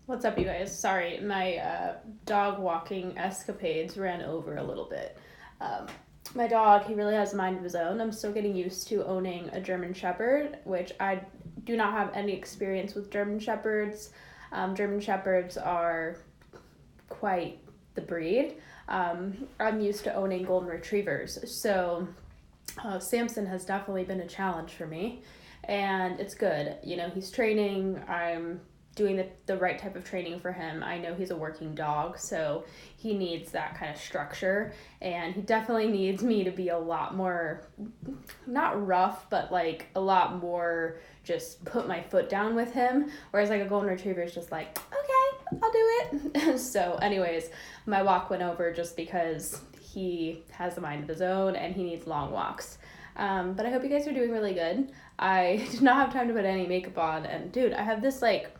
What's up, you guys? Sorry, my dog walking escapades ran over a little bit. Um, my dog, he really has a mind of his own. I'm still getting used to owning a German Shepherd, which I do not have any experience with German Shepherds. German Shepherds are quite the breed. I'm used to owning Golden Retrievers, so Samson has definitely been a challenge for me, and it's good. You know, he's training. I'm doing the right type of training for him. I know he's a working dog, so he needs that kind of structure, and he definitely needs me to be a lot more, not rough, but like a lot more just put my foot down with him. Whereas like a golden retriever is just like, okay, I'll do it. So, anyways, my walk went over just because he has a mind of his own and he needs long walks. But I hope you guys are doing really good. I did not have time to put any makeup on, and dude, I have this like,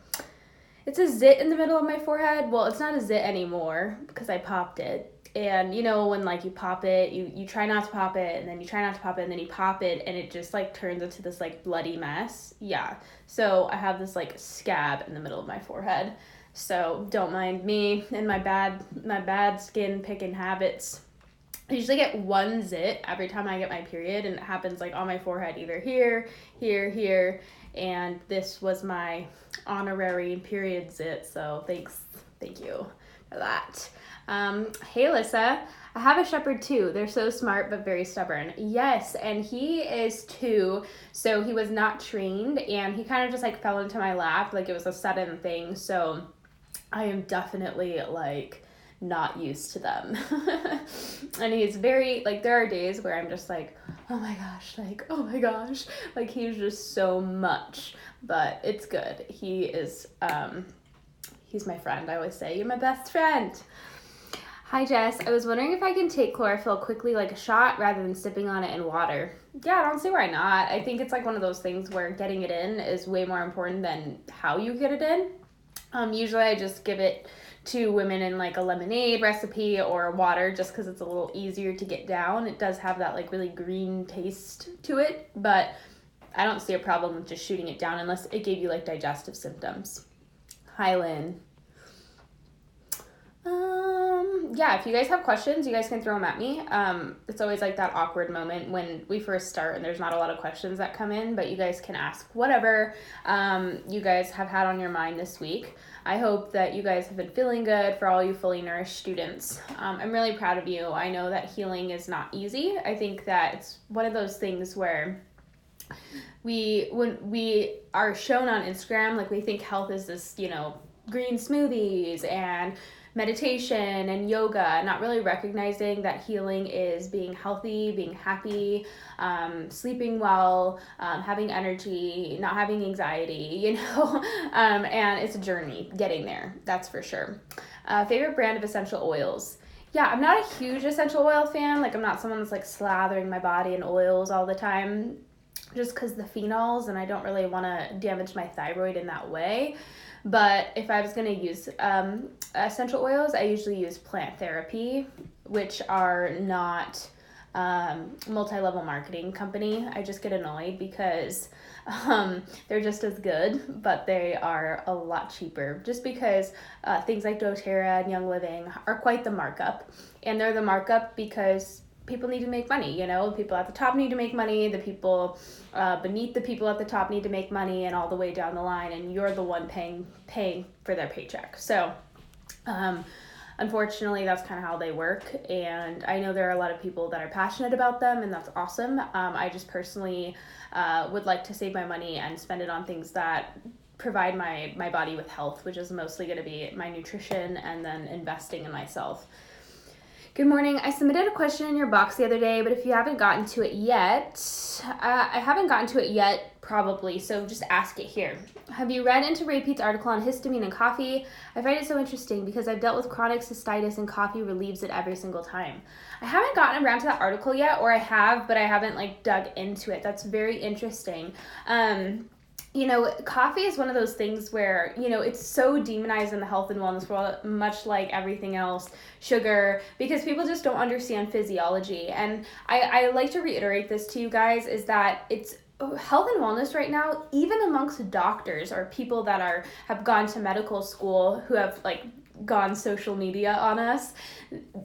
it's a zit in the middle of my forehead. Well, it's not a zit anymore because I popped it. And you know when like you pop it, you try not to pop it, and then you try not to pop it, and then you pop it, and it just like turns into this like bloody mess. Yeah. So I have this like scab in the middle of my forehead. So don't mind me and my bad skin picking habits. I usually get one zit every time I get my period, and it happens like on my forehead, either here, here, here, and this was my honorary period zit. So thank you for that. Hey, Alyssa. I have a shepherd too. They're so smart but very stubborn. Yes, and he is too. So he was not trained, and he kind of just like fell into my lap, like it was a sudden thing. So I am definitely like not used to them. And he's very like, there are days where I'm just like, oh my gosh, like, oh my gosh, like he's just so much, but it's good. He's my friend. I always say, you're my best friend. Hi, Jess. I was wondering if I can take chlorophyll quickly like a shot rather than sipping on it in water. Yeah, I don't see why not. I think it's like one of those things where getting it in is way more important than how you get it in. Usually I just give it to women in like a lemonade recipe or water just because it's a little easier to get down. It does have that like really green taste to it, but I don't see a problem with just shooting it down unless it gave you like digestive symptoms. Hi, Lynn. Yeah, if you guys have questions, you guys can throw them at me. It's always like that awkward moment when we first start and there's not a lot of questions that come in, but you guys can ask whatever you guys have had on your mind this week. I hope that you guys have been feeling good for all you fully nourished students. I'm really proud of you. I know that healing is not easy. I think that it's one of those things where when we are shown on Instagram, like we think health is this, green smoothies and meditation and yoga, not really recognizing that healing is being healthy, being happy, sleeping well, having energy, not having anxiety, and it's a journey getting there, that's for sure. Favorite brand of essential oils? Yeah, I'm not a huge essential oil fan. Like, I'm not someone that's like slathering my body in oils all the time just because the phenols, and I don't really want to damage my thyroid in that way. But if I was going to use essential oils, I usually use Plant Therapy, which are not multi-level marketing company. I just get annoyed because they're just as good, but they are a lot cheaper just because things like doTERRA and Young Living are quite the markup. And they're the markup because people need to make money, the people at the top need to make money, the people beneath the people at the top need to make money, and all the way down the line, and you're the one paying for their paycheck. So unfortunately, that's kind of how they work, and I know there are a lot of people that are passionate about them, and that's awesome. I just personally would like to save my money and spend it on things that provide my body with health, which is mostly going to be my nutrition and then investing in myself. Good morning. I submitted a question in your box the other day, but if you haven't gotten to it yet, I haven't gotten to it yet, probably, so just ask it here. Have you read into Ray Peat's article on histamine in coffee? I find it so interesting because I've dealt with chronic cystitis and coffee relieves it every single time. I haven't gotten around to that article yet, or I have, but I haven't dug into it. That's very interesting. Coffee is one of those things where, it's so demonized in the health and wellness world, much like everything else, sugar, because people just don't understand physiology. And I like to reiterate this to you guys, is that it's health and wellness right now, even amongst doctors or people that have gone to medical school who have like gone social media on us,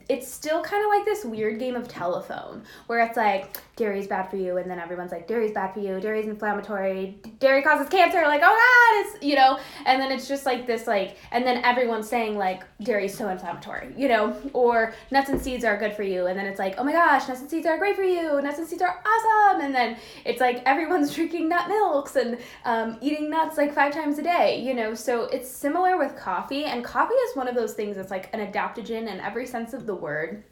it's still kind of like this weird game of telephone where it's like dairy's bad for you, and then everyone's like dairy's bad for you, dairy's inflammatory, dairy causes cancer, like oh god, it's, you know, and then it's just like this like, and then everyone's saying like dairy's so inflammatory, you know, or nuts and seeds are good for you, and then it's like oh my gosh, nuts and seeds are great for you, nuts and seeds are awesome, and then it's like everyone's drinking nut milks and eating nuts like 5 times a day, you know. So it's similar with coffee, and coffee is one of those things that's like an adaptogen in every sense of the word.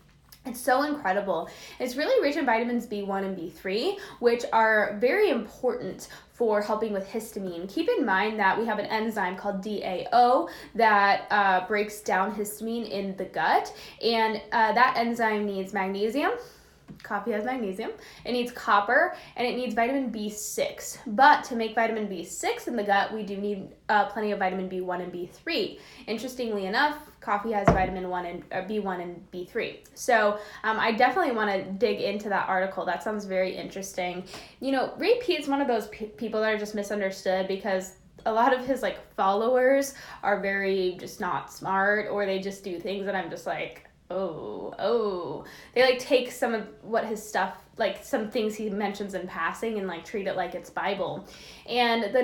It's so incredible. It's really rich in vitamins B1 and B3, which are very important for helping with histamine. Keep in mind that we have an enzyme called DAO that breaks down histamine in the gut, and that enzyme needs magnesium. Coffee has magnesium, it needs copper, and it needs vitamin B6. But to make vitamin B6 in the gut, we do need plenty of vitamin B1 and B3. Interestingly enough, coffee has vitamin 1 and B1 and B3. So I definitely want to dig into that article. That sounds very interesting. You know, Ray Peat is one of those people that are just misunderstood because a lot of his like followers are very just not smart, or they just do things that I'm just like, oh, they like take some of what his stuff, like some things he mentions in passing, and like treat it like it's Bible. And the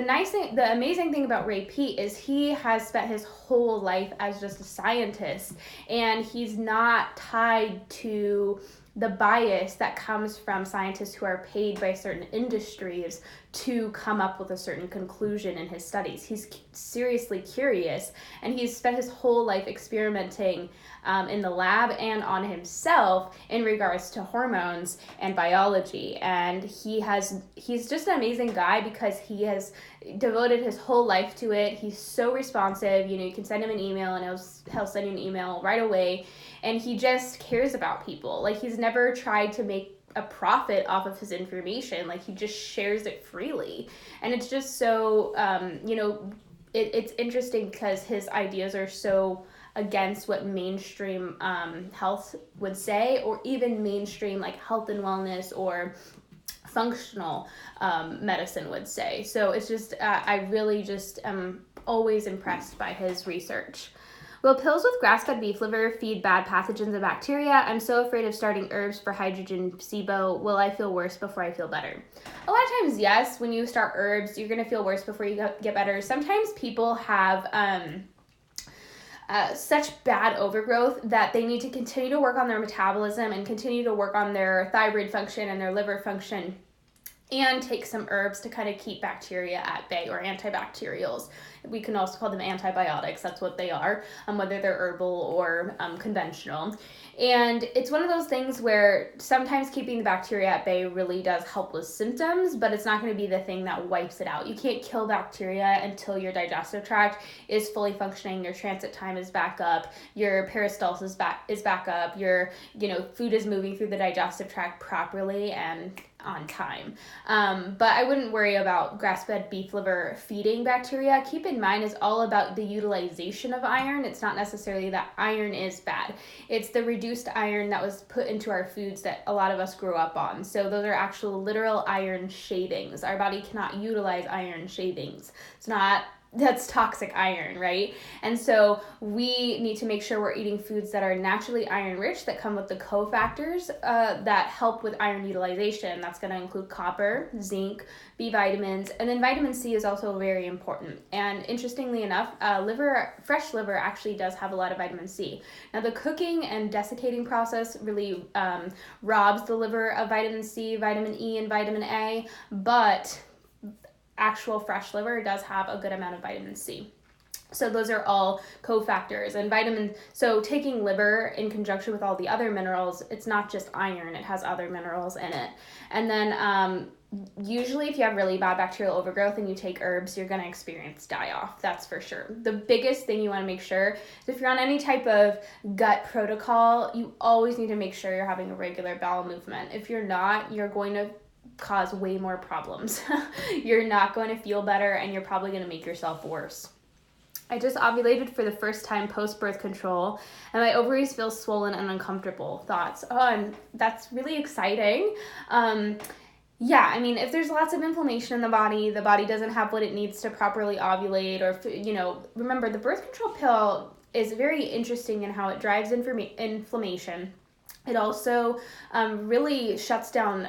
amazing thing about Ray Peat is he has spent his whole life as just a scientist, and he's not tied to the bias that comes from scientists who are paid by certain industries to come up with a certain conclusion in his studies. He's seriously curious, and he's spent his whole life experimenting in the lab and on himself in regards to hormones and biology. And he's just an amazing guy because he has devoted his whole life to it. He's so responsive. You know, you can send him an email and he'll send you an email right away. And he just cares about people. Like, he's never tried to make a profit off of his information. Like, he just shares it freely. And it's just so, you know, it's interesting because his ideas are so against what mainstream health would say, or even mainstream like health and wellness or functional medicine would say. So it's just, I really just am always impressed by his research. Will pills with grass-fed beef liver feed bad pathogens and bacteria? I'm so afraid of starting herbs for hydrogen SIBO. Will I feel worse before I feel better? A lot of times, yes, when you start herbs, you're going to feel worse before you get better. Sometimes people have such bad overgrowth that they need to continue to work on their metabolism and continue to work on their thyroid function and their liver function, and take some herbs to kind of keep bacteria at bay, or antibacterials. We can also call them antibiotics. That's what they are, whether they're herbal or conventional. And it's one of those things where sometimes keeping the bacteria at bay really does help with symptoms, but it's not going to be the thing that wipes it out. You can't kill bacteria until your digestive tract is fully functioning, your transit time is back up, your peristalsis is back up, your food is moving through the digestive tract properly and on time. But I wouldn't worry about grass-fed beef liver feeding bacteria. Keep in mind, it's all about the utilization of iron. It's not necessarily that iron is bad. It's the reduced iron that was put into our foods that a lot of us grew up on. So those are actual literal iron shavings. Our body cannot utilize iron shavings. That's toxic iron, right? And so we need to make sure we're eating foods that are naturally iron rich, that come with the cofactors that help with iron utilization. That's going to include copper, zinc, B vitamins, and then vitamin C is also very important. And interestingly enough, fresh liver actually does have a lot of vitamin C. Now, the cooking and desiccating process really robs the liver of vitamin C, vitamin E, and vitamin A, but actual fresh liver does have a good amount of vitamin C. So those are all cofactors. And so taking liver in conjunction with all the other minerals, it's not just iron, it has other minerals in it. And then usually if you have really bad bacterial overgrowth and you take herbs, you're going to experience die-off, that's for sure. The biggest thing you want to make sure is if you're on any type of gut protocol, you always need to make sure you're having a regular bowel movement. If you're not, you're going to cause way more problems. You're not going to feel better, and you're probably going to make yourself worse. I just ovulated for the first time post-birth control, and my ovaries feel swollen and uncomfortable. Thoughts? Oh, and that's really exciting. Yeah, I mean, if there's lots of inflammation in the body doesn't have what it needs to properly ovulate, or, remember the birth control pill is very interesting in how it drives inflammation. It also really shuts down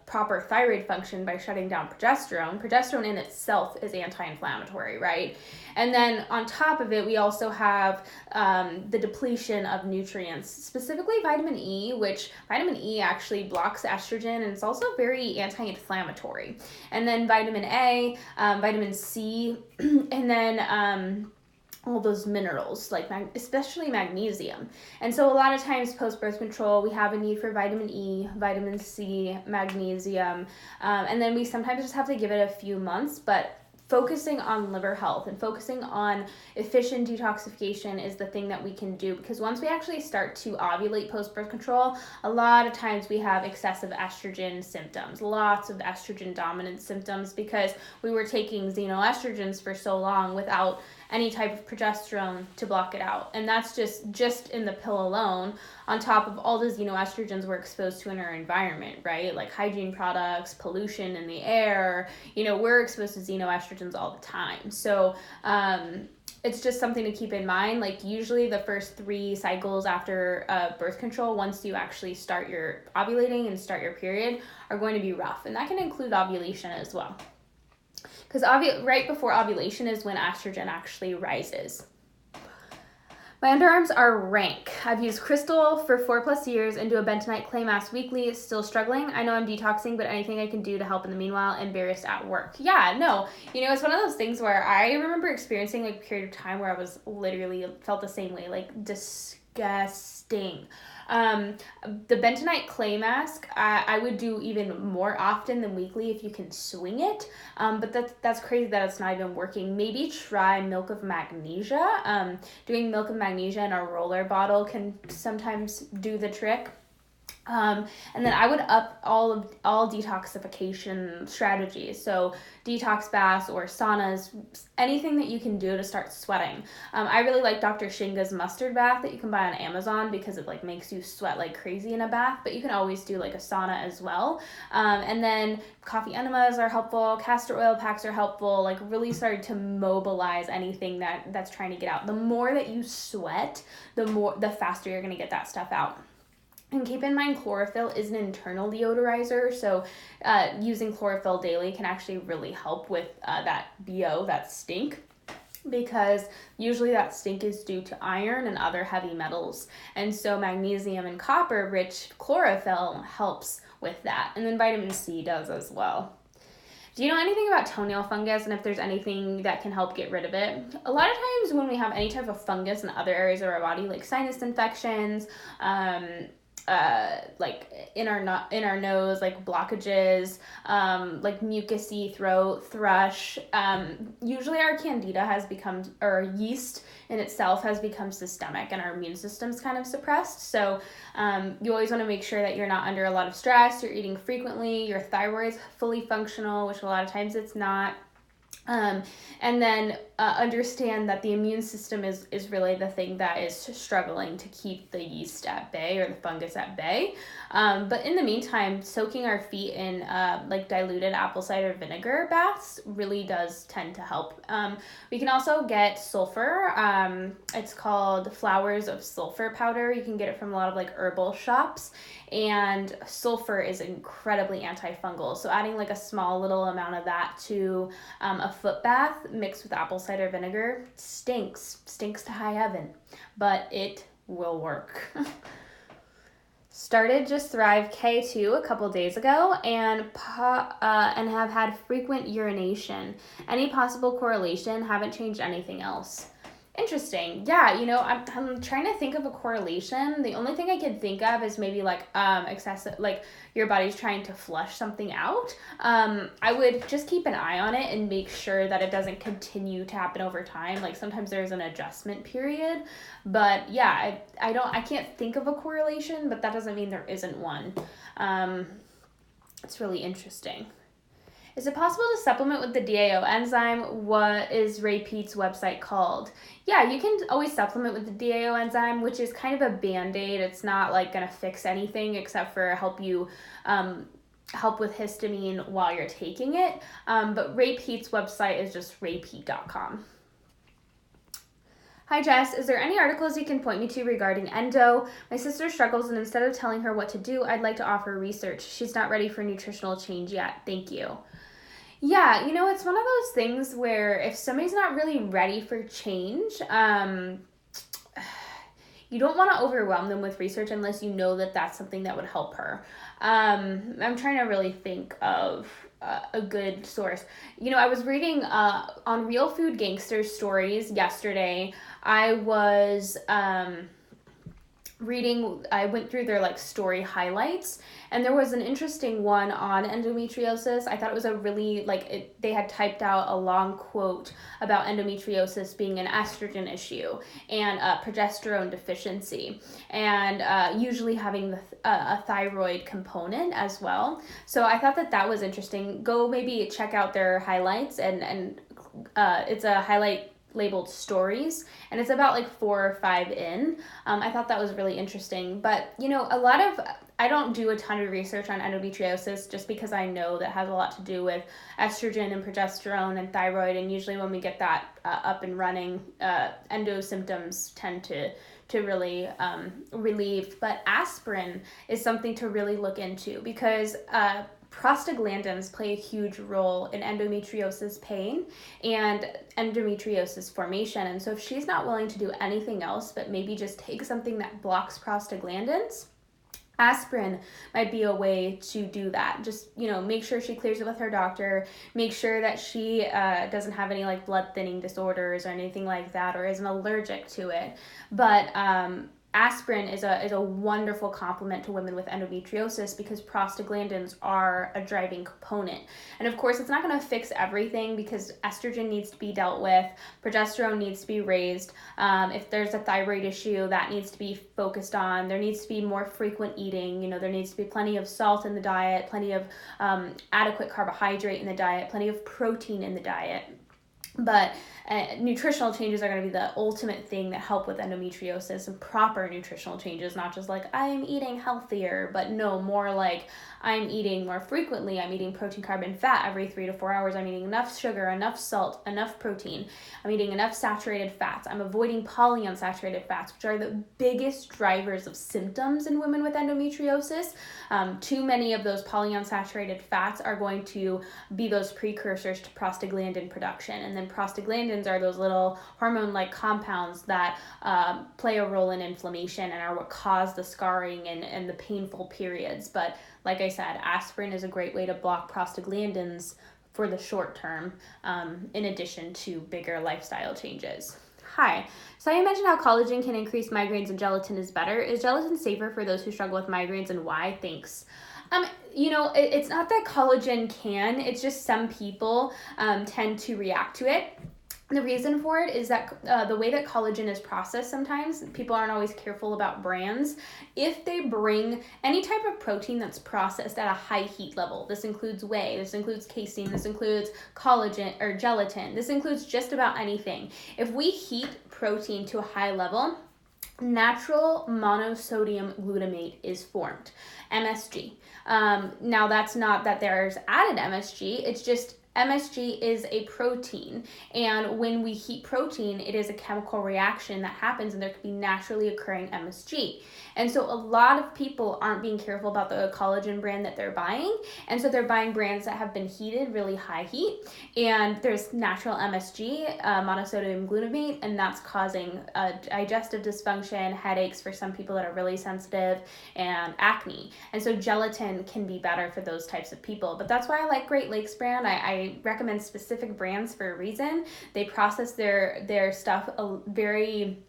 proper thyroid function by shutting down progesterone. Progesterone in itself is anti-inflammatory, right? And then on top of it, we also have the depletion of nutrients, specifically vitamin E, which vitamin E actually blocks estrogen, and it's also very anti-inflammatory. And then vitamin A, vitamin C, and then all those minerals, like especially magnesium. And so a lot of times post-birth control, we have a need for vitamin E, vitamin C, magnesium, and then we sometimes just have to give it a few months, but focusing on liver health and focusing on efficient detoxification is the thing that we can do, because once we actually start to ovulate post-birth control, a lot of times we have excessive estrogen symptoms, lots of estrogen dominant symptoms, because we were taking xenoestrogens for so long without any type of progesterone to block it out. And that's just in the pill alone, on top of all the xenoestrogens we're exposed to in our environment, right? Like hygiene products, pollution in the air, we're exposed to xenoestrogens all the time. So it's just something to keep in mind. Like usually the first 3 cycles after birth control, once you actually start your ovulating and start your period, are going to be rough. And that can include ovulation as well. Because right before ovulation is when estrogen actually rises. My underarms are rank. I've used Crystal for 4+ years and do a bentonite clay mask weekly. Still struggling. I know I'm detoxing, but anything I can do to help in the meanwhile. Embarrassed at work. Yeah, no. It's one of those things where I remember experiencing like a period of time where I was literally felt the same way, like disgusting. The bentonite clay mask, I would do even more often than weekly if you can swing it. But that's crazy that it's not even working. Maybe try milk of magnesia. Doing milk of magnesia in a roller bottle can sometimes do the trick. And then I would up all detoxification strategies. So detox baths or saunas, anything that you can do to start sweating. I really like Dr. Shinga's mustard bath that you can buy on Amazon, because it like makes you sweat like crazy in a bath, but you can always do like a sauna as well. And then coffee enemas are helpful. Castor oil packs are helpful. Like really started to mobilize anything that's trying to get out. The more that you sweat, the faster you're going to get that stuff out. And keep in mind, chlorophyll is an internal deodorizer, so using chlorophyll daily can actually really help with that BO, that stink, because usually that stink is due to iron and other heavy metals. And so magnesium and copper-rich chlorophyll helps with that. And then vitamin C does as well. Do you know anything about toenail fungus and if there's anything that can help get rid of it? A lot of times when we have any type of fungus in other areas of our body, like sinus infections, like in our nose, like blockages, like mucousy throat, thrush. Usually our candida has become, or yeast in itself has become systemic, and our immune system's kind of suppressed. So you always want to make sure that you're not under a lot of stress, you're eating frequently, your thyroid's fully functional, which a lot of times it's not. And then understand that the immune system is really the thing that is struggling to keep the yeast at bay or the fungus at bay. But in the meantime, soaking our feet in like diluted apple cider vinegar baths really does tend to help. We can also get sulfur. It's called Flowers of Sulfur powder. You can get it from a lot of like herbal shops. And sulfur is incredibly antifungal. So adding like a small little amount of that to a foot bath mixed with apple cider vinegar stinks to high heaven, but it will work. Started Just Thrive K2 a couple days ago and have had frequent urination. Any possible correlation? Haven't changed anything else. Interesting. Yeah, I'm trying to think of a correlation. The only thing I can think of is maybe like excessive, like your body's trying to flush something out. I would just keep an eye on it and make sure that it doesn't continue to happen over time. Like sometimes there's an adjustment period, but yeah, I can't think of a correlation, but that doesn't mean there isn't one. It's really interesting. Is it possible to supplement with the DAO enzyme? What is Ray Peat's website called? Yeah, you can always supplement with the DAO enzyme, which is kind of a band-aid. It's not like going to fix anything except for help you help with histamine while you're taking it. But Ray Peat's website is just raypeat.com. Hi Jess, is there any articles you can point me to regarding endo? My sister struggles, and instead of telling her what to do, I'd like to offer research. She's not ready for nutritional change yet. Thank you. Yeah, it's one of those things where if somebody's not really ready for change, you don't want to overwhelm them with research unless you know that that's something that would help her. I'm trying to really think of a good source. I was reading on Real Food Gangsters stories yesterday. I was I went through their story highlights, and there was an interesting one on endometriosis. I thought it was a really they had typed out a long quote about endometriosis being an estrogen issue and progesterone deficiency, and usually having a thyroid component as well. So I thought that was interesting. Go maybe check out their highlights, and it's a highlight labeled stories, and it's about 4 or 5 in. I thought that was really interesting, but I don't do a ton of research on endometriosis just because I know that has a lot to do with estrogen and progesterone and thyroid, and usually when we get that up and running, endo symptoms tend to really relieve. But aspirin is something to really look into because prostaglandins play a huge role in endometriosis pain and endometriosis formation. And so if she's not willing to do anything else but maybe just take something that blocks prostaglandins, aspirin might be a way to do that. Just, make sure she clears it with her doctor, make sure that she doesn't have any blood thinning disorders or anything like that, or isn't allergic to it. But aspirin is a wonderful complement to women with endometriosis because prostaglandins are a driving component. And of course, it's not going to fix everything because estrogen needs to be dealt with, progesterone needs to be raised. If there's a thyroid issue, that needs to be focused on. There needs to be more frequent eating. There needs to be plenty of salt in the diet, plenty of adequate carbohydrate in the diet, plenty of protein in the diet. But nutritional changes are going to be the ultimate thing that help with endometriosis, and proper nutritional changes, not just I'm eating healthier, but no, more I'm eating more frequently. I'm eating protein, carb, and fat every 3 to 4 hours. I'm eating enough sugar, enough salt, enough protein. I'm eating enough saturated fats. I'm avoiding polyunsaturated fats, which are the biggest drivers of symptoms in women with endometriosis. Too many of those polyunsaturated fats are going to be those precursors to prostaglandin production. And then prostaglandins are those little hormone-like compounds that play a role in inflammation and are what cause the scarring and the painful periods. But like I said, aspirin is a great way to block prostaglandins for the short term, in addition to bigger lifestyle changes. Hi. So I mentioned how collagen can increase migraines and gelatin is better. Is gelatin safer for those who struggle with migraines, and why? Thanks. It's not that collagen can, it's just some people tend to react to it. The reason for it is that the way that collagen is processed, sometimes people aren't always careful about brands. If they bring any type of protein that's processed at a high heat level, this includes whey, this includes casein, this includes collagen or gelatin, this includes just about anything. If we heat protein to a high level, natural monosodium glutamate is formed, MSG. Now that's not that there's added MSG, it's just MSG is a protein, and when we heat protein, it is a chemical reaction that happens, and there could be naturally occurring MSG. And so a lot of people aren't being careful about the collagen brand that they're buying, and so they're buying brands that have been heated really high heat, and there's natural MSG, monosodium glutamate, and that's causing digestive dysfunction, headaches for some people that are really sensitive, and acne. And so gelatin can be better for those types of people, but that's why I like Great Lakes brand. I recommend specific brands for a reason. They process their stuff very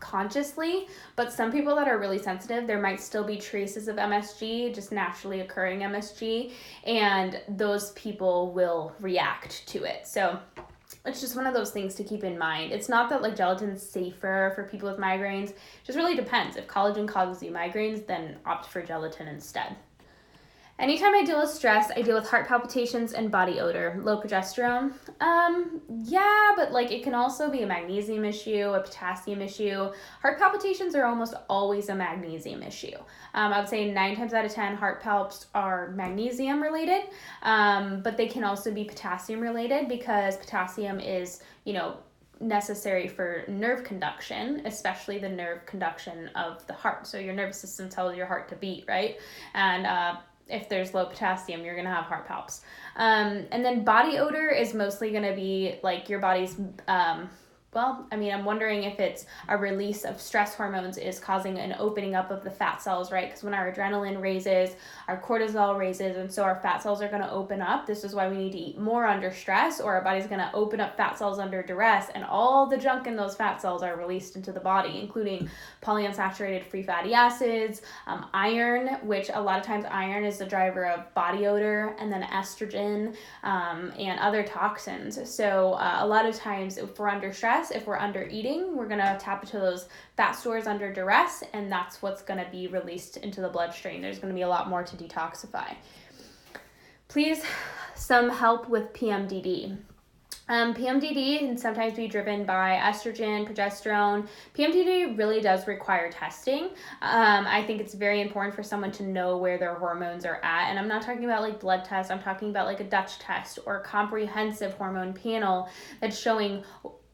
consciously, but some people that are really sensitive, there might still be traces of MSG, just naturally occurring MSG, and those people will react to it. So it's just one of those things to keep in mind. It's not that gelatin's safer for people with migraines. It just really depends. If collagen causes you migraines, then opt for gelatin instead. Anytime I deal with stress, I deal with heart palpitations and body odor. Low progesterone? Yeah, but like it can also be a magnesium issue, a potassium issue. Heart palpitations are almost always a magnesium issue. I would say 9 times out of 10 heart palps are magnesium related, but they can also be potassium related because potassium is, necessary for nerve conduction, especially the nerve conduction of the heart. So your nervous system tells your heart to beat, right? And if there's low potassium, you're going to have heart palps. And then body odor is mostly going to be like your body's, I'm wondering if it's a release of stress hormones is causing an opening up of the fat cells, right? Because when our adrenaline raises, our cortisol raises, and so our fat cells are going to open up. This is why we need to eat more under stress, or our body's going to open up fat cells under duress, and all the junk in those fat cells are released into the body, including polyunsaturated free fatty acids, iron, which a lot of times iron is the driver of body odor, and then estrogen, and other toxins. So a lot of times if we're under stress, if we're under eating, we're going to tap into those fat stores under duress, and that's what's going to be released into the bloodstream. There's going to be a lot more to detoxify. Please, some help with PMDD. PMDD can sometimes be driven by estrogen, progesterone. PMDD really does require testing. I think it's very important for someone to know where their hormones are at. And I'm not talking about like blood tests. I'm talking about like a Dutch test or a comprehensive hormone panel that's showing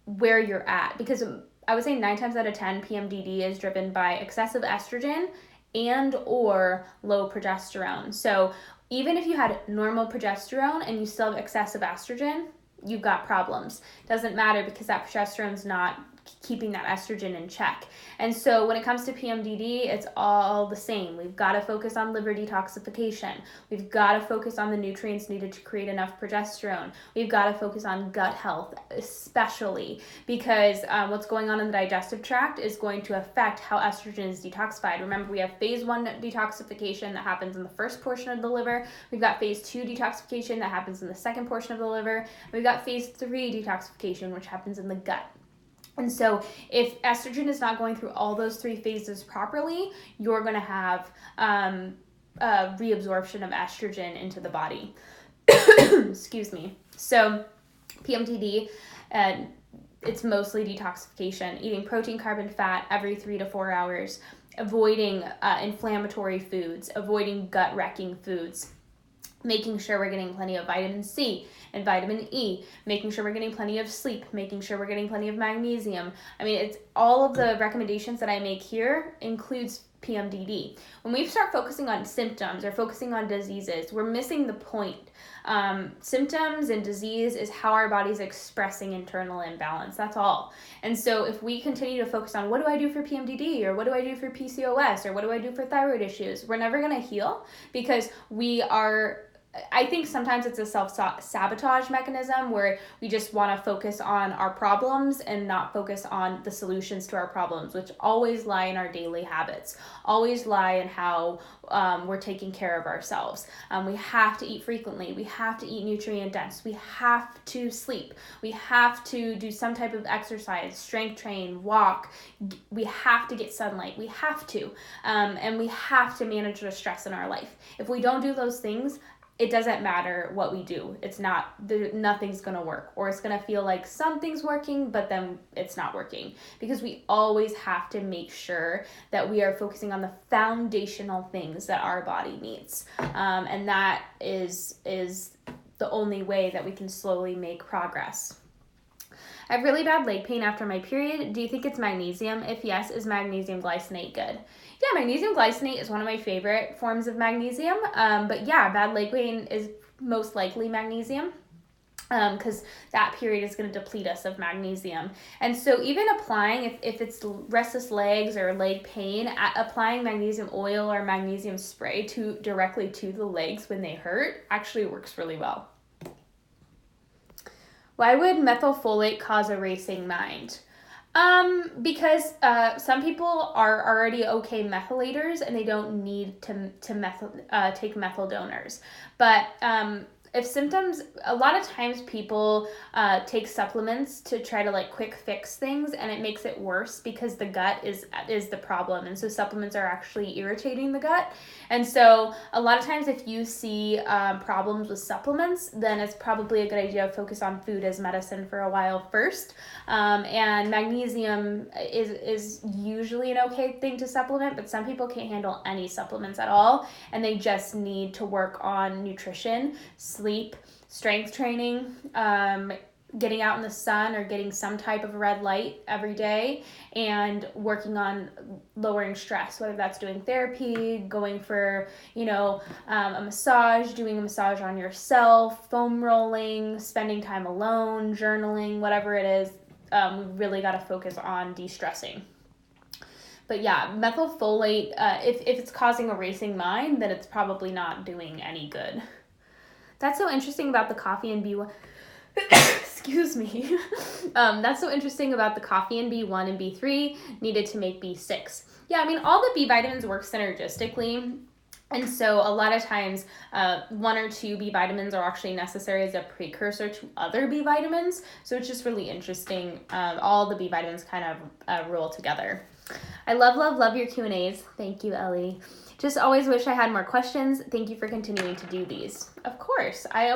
where you're at. Because I would say 9 times out of 10, PMDD is driven by excessive estrogen and or low progesterone. So even if you had normal progesterone and you still have excessive estrogen, you've got problems. Doesn't matter because that progesterone's not keeping that estrogen in check. And so when it comes to PMDD, it's all the same. We've got to focus on liver detoxification. We've got to focus on the nutrients needed to create enough progesterone. We've got to focus on gut health, especially because what's going on in the digestive tract is going to affect how estrogen is detoxified. Remember, we have phase 1 detoxification that happens in the first portion of the liver. We've got phase 2 detoxification that happens in the second portion of the liver. And we've got phase 3 detoxification, which happens in the gut. And so if estrogen is not going through all those 3 phases properly, you're going to have reabsorption of estrogen into the body. Excuse me. So PMDD, it's mostly detoxification, eating protein, carb, and fat every 3 to 4 hours, avoiding inflammatory foods, avoiding gut-wrecking foods, making sure we're getting plenty of vitamin C and vitamin E, making sure we're getting plenty of sleep, making sure we're getting plenty of magnesium. I mean, it's all of the recommendations that I make here includes PMDD. When we start focusing on symptoms or focusing on diseases, we're missing the point. Symptoms and disease is how our body's expressing internal imbalance. That's all. And so if we continue to focus on what do I do for PMDD or what do I do for PCOS or what do I do for thyroid issues, we're never going to heal because I think sometimes it's a self-sabotage mechanism where we just want to focus on our problems and not focus on the solutions to our problems, which always lie in our daily habits, always lie in how we're taking care of ourselves. We have to eat frequently. We have to eat nutrient dense. We have to sleep. We have to do some type of exercise, strength train, walk. We have to get sunlight. We have to. And we have to manage the stress in our life. If we don't do those things, it doesn't matter what we do. Nothing's going to work, or it's going to feel like something's working, but then it's not working, because we always have to make sure that we are focusing on the foundational things that our body needs. And that is the only way that we can slowly make progress. I have really bad leg pain after my period. Do you think it's magnesium? If yes, is magnesium glycinate good? Yeah, magnesium glycinate is one of my favorite forms of magnesium. But yeah, bad leg pain is most likely magnesium, because that period is going to deplete us of magnesium. And so even applying, if it's restless legs or leg pain, applying magnesium oil or magnesium spray directly to the legs when they hurt actually works really well. Why would methylfolate cause a racing mind? Because some people are already okay methylators and they don't need to take methyl donors. But if symptoms, a lot of times people take supplements to try to like quick fix things, and it makes it worse because the gut is the problem. And so supplements are actually irritating the gut. And so a lot of times if you see problems with supplements, then it's probably a good idea to focus on food as medicine for a while first. And magnesium is usually an okay thing to supplement, but some people can't handle any supplements at all, and they just need to work on nutrition, sleep, strength training, getting out in the sun or getting some type of red light every day, and working on lowering stress, whether that's doing therapy, going for, a massage, doing a massage on yourself, foam rolling, spending time alone, journaling, whatever it is. We really got to focus on de-stressing. But yeah, methylfolate, if it's causing a racing mind, then it's probably not doing any good. That's so interesting about the coffee and B1. Excuse me. That's so interesting about the coffee and B1 and B3 needed to make B6. Yeah, I mean, all the B vitamins work synergistically. And so a lot of times, 1 or 2 B vitamins are actually necessary as a precursor to other B vitamins. So it's just really interesting. All the B vitamins kind of roll together. I love your Q&As. Thank you, Ellie. Just always wish I had more questions. Thank you for continuing to do these. Of course. I